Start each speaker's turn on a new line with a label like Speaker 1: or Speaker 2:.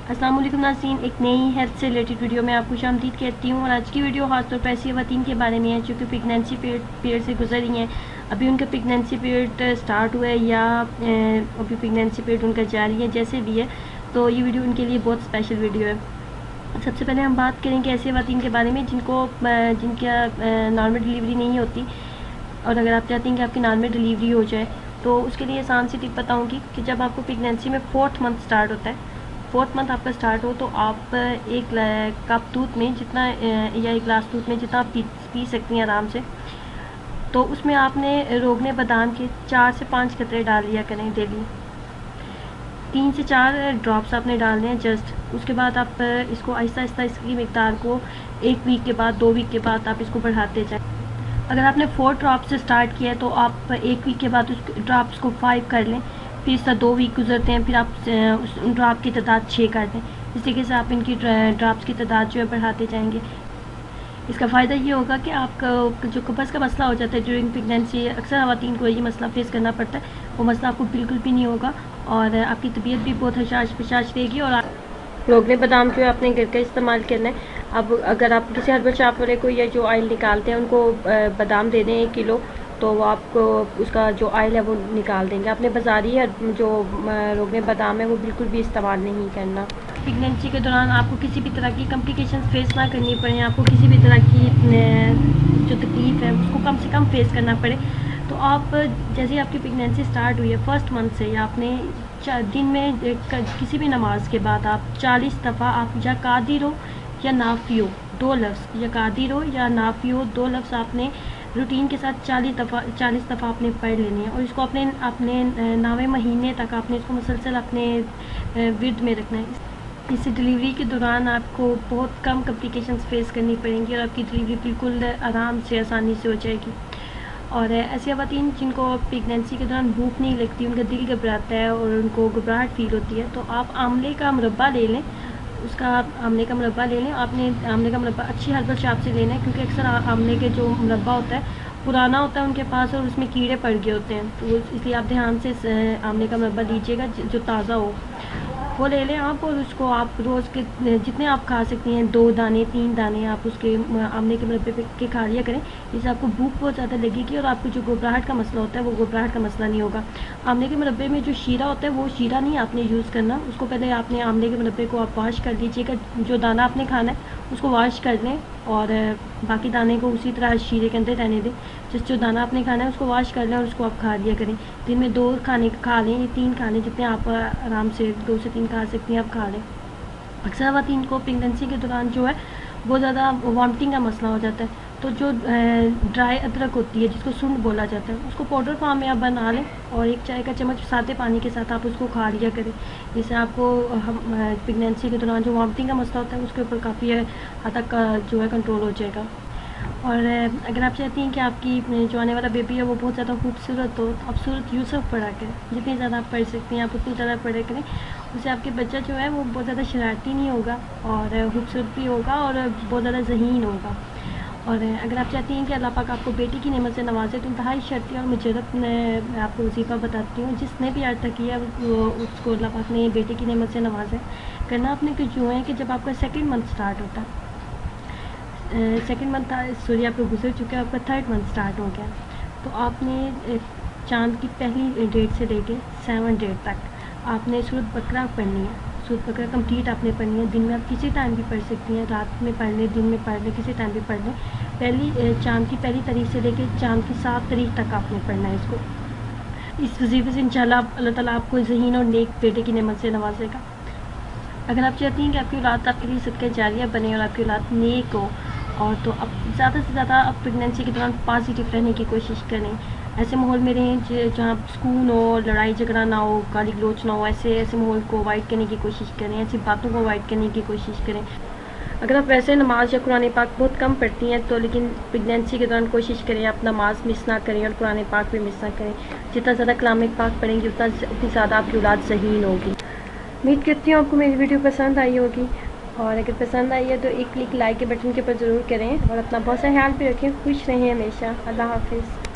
Speaker 1: अस्सलाम वालेकुम नाज़रीन, एक नई हेल्थ से रिलेटेड वीडियो में आपको खुशामदीद कहती हूँ। और आज की वीडियो खासतौर पर ऐसी ख़वातीन के बारे में है जो कि प्रेगनेंसी पीरियड से गुजर रही हैं। अभी उनका प्रेगनेंसी पीरियड स्टार्ट हुआ है या अभी प्रेगनेंसी पीरियड उनका जारी है, जैसे भी है, तो ये वीडियो उनके लिए बहुत स्पेशल वीडियो है। सबसे पहले हम बात करेंगे ऐसी ख़वातीन के बारे में जिनका नॉर्मल डिलीवरी नहीं होती, और अगर आप चाहती हैं कि आपकी नॉर्मल डिलीवरी हो जाए तो उसके लिए आसान सी टिप बताऊंगी कि जब आपको प्रेगनेंसी में 4th मंथ स्टार्ट होता है, 4th मंथ आपका स्टार्ट हो, तो आप एक कप दूध में जितना या एक गिलास दूध में जितना आप पी सकती हैं आराम से, तो उसमें आपने रोगने बादाम के 4 से 5 कतरे डाल लिया करें डेली। 3 से 4 ड्रॉप्स आपने डालने हैं जस्ट। उसके बाद आप इसको आहिस्ता आहिस्ता इसकी मिकदार को 1 वीक के बाद 2 वीक के बाद आप इसको बढ़ाते जाएं। अगर आपने 4 ड्रॉप्स से स्टार्ट किया है तो आप 1 वीक के बाद उस ड्रॉप्स को 5 कर लें, फिर इसका 2 वीक गुजरते हैं, फिर आप उस ड्रॉप की तादाद 6 कर दें। इस तरीके से आप इनकी ड्रॉप्स की तादाद जो है बढ़ाते जाएंगे। इसका फ़ायदा ये होगा कि आपका जो कब्ज़ का मसला हो जाता है ड्यूरिंग प्रेगनेंसी, अक्सर ख़वातीन को ये मसला फेस करना पड़ता है, वो मसला आपको बिल्कुल भी नहीं होगा और आपकी तबीयत भी बहुत हशाश पशाश रहेगी। और रोगने बादाम जो है अपने घर का इस्तेमाल करना है। अब अगर आप किसी हर्बल शॉप वाले को या जो ऑयल निकालते हैं उनको बादाम दे दें 1 किलो, तो वो आपको उसका जो ऑयल है वो निकाल देंगे। अपने बाज़ारी जो रोगने बादाम है वो बिल्कुल भी इस्तेमाल नहीं करना। प्रेगनेंसी के दौरान आपको किसी भी तरह की कॉम्प्लिकेशंस फेस ना करनी पड़े, आपको किसी भी तरह की जो तकलीफ़ है उसको कम से कम फेस करना पड़े, तो आप जैसे ही आपकी प्रेगनेंसी स्टार्ट हुई है 1st मंथ से, या आपने दिन में किसी भी नमाज के बाद आप 40 दफ़ा आप या कादिर हो या नाफी हो 2 लफ्ज़, या कादिर हो या नाफी हो 2 लफ्ज़ आपने रूटीन के साथ 40 दफ़ा आपने पढ़ लेनी है। और इसको अपने 9वें महीने तक आपने इसको मुसलसल अपने विर्द में रखना है। इस डिलीवरी के दौरान आपको बहुत कम कॉम्प्लिकेशंस फेस करनी पड़ेंगी और आपकी डिलीवरी बिल्कुल आराम से आसानी से हो जाएगी। और ऐसी ख़वातीन जिनको प्रेगनेंसी के दौरान भूख नहीं लगती, उनका दिल घबराता है और उनको घबराहट फील होती है, तो आप आंवले का मुरब्बा ले लें। आंवले का मुरब्बा ले लें। आपने आंवले का मुरब्बा अच्छी हर्बल शॉप से लेना है, क्योंकि अक्सर आंवले के जो मुरब्बा होता है पुराना होता है उनके पास और उसमें कीड़े पड़ गए होते हैं, तो इसलिए आप ध्यान से आंवले का मुरब्बा लीजिएगा जो ताज़ा हो, वो ले लें आप। और उसको आप रोज़ के जितने आप खा सकती हैं 2 दाने 3 दाने आप उसके आमले के मुरब्बे के खा लिया करें। इससे आपको भूख बहुत ज़्यादा लगेगी और आपको जो घबराहट का मसला होता है वो घबराहट का मसला नहीं होगा। आमले के मुरब्बे में जो शीरा होता है वो शीरा नहीं आपने यूज़ करना। उसको पहले आपने आमले के मुरब्बे को आप वॉश कर लीजिएगा, जो दाना आपने खाना है उसको वॉश कर लें और बाकी दाने को उसी तरह शीरे के अंदर रहने दें। जो दाना आपने खाना है उसको वॉश कर लें और उसको आप खा लिया करें। दिन में 2 खाने खा लें या 3 खा लें, जितने आप आराम से 2 से 3 खा सकती हैं आप खा लें। अक्सर ख़वातीन को प्रेगनेंसी के दौरान जो है बहुत ज़्यादा वॉमिटिंग का मसला हो जाता है, तो जो ड्राई अदरक होती है जिसको सुंड बोला जाता है उसको पाउडर फॉर्म में आप बना लें और 1 चाय का चम्मच सादे पानी के साथ आप उसको खा लिया करें। इससे आपको प्रेगनेंसी के दौरान जो वॉमिटिंग का मसला होता है उसके ऊपर काफ़ी हद तक जो है कंट्रोल हो जाएगा। और अगर आप चाहती हैं कि आपकी जो आने वाला बेबी है वो बहुत ज़्यादा खूबसूरत हो, तो आप सूरत यूसुफ पढ़ा करें। जितनी ज़्यादा आप पढ़ सकती हैं आप उतनी ज़्यादा पढ़ा करें। उससे आपके बच्चा जो है वो बहुत ज़्यादा शरारती नहीं होगा और खूबसूरत भी होगा और बहुत ज़्यादा ज़हीन होगा। और अगर आप चाहती हैं कि अल्लाह पाक आपको बेटी की नेमत से नवाजे, तो इंतहाई शर्ती और मुजरब मैं आपको वजीफ़ा बताती हूँ। जिसने भी आज तक किया उसको अल्लाह पाक ने बेटी की नेमत से नवाजा। करना आपने कुछ यूँ है कि जब आपका 2nd मंथ स्टार्ट होता है, 2nd मंथ आपको गुजर चुका है, आपका 3rd मंथ स्टार्ट हो गया, तो आपने चाँद की पहली डेट से लेके 7 डेट तक आपने सूरत बकरा पढ़नी है। सूरत बकरा कंप्लीट आपने पढ़नी है। दिन में आप किसी टाइम भी पढ़ सकती हैं, रात में पढ़ लें, दिन में पढ़ लें, किसी टाइम भी पढ़ लें। चाँद की पहली तारीख से लेके चाँद की 7 तारीख तक आपने पढ़ना है इसको। इस वजीफे से इंशाल्लाह अल्लाह ताला आपको ज़हीन और नेक बेटे की नेमत से नवाजेगा। अगर आप चाहती हैं कि आपकी औलाद आपके लिए सदका जारिया बने और आपकी औलाद नेक हो, और तो अब ज़्यादा से ज़्यादा आप प्रेगनेंसी के दौरान पॉजिटिव रहने की कोशिश करें। ऐसे माहौल में रहें जहाँ सुकून हो, लड़ाई झगड़ा ना हो, गाली गलोच ना हो। ऐसे माहौल को अवॉइड करने की कोशिश करें, ऐसी बातों को अवॉइड करने की कोशिश करें। अगर आप वैसे नमाज या कुरान पाक बहुत कम पढ़ती हैं, तो लेकिन प्रेगनेंसी के दौरान कोशिश करें आप नमाज मिस ना करें और कुरान पाक भी मिस ना करें। जितना ज़्यादा कलाम पाक पढ़ेंगे उतनी ज़्यादा आपकी औलाद ज़हीन होगी। उम्मीद करती हूँ आपको मेरी वीडियो पसंद आई होगी, और अगर पसंद आई है तो एक क्लिक लाइक के बटन के ऊपर ज़रूर करें और अपना बहुत सा ख्याल भी रखें। खुश रहें हमेशा। अल्लाह हाफिज़।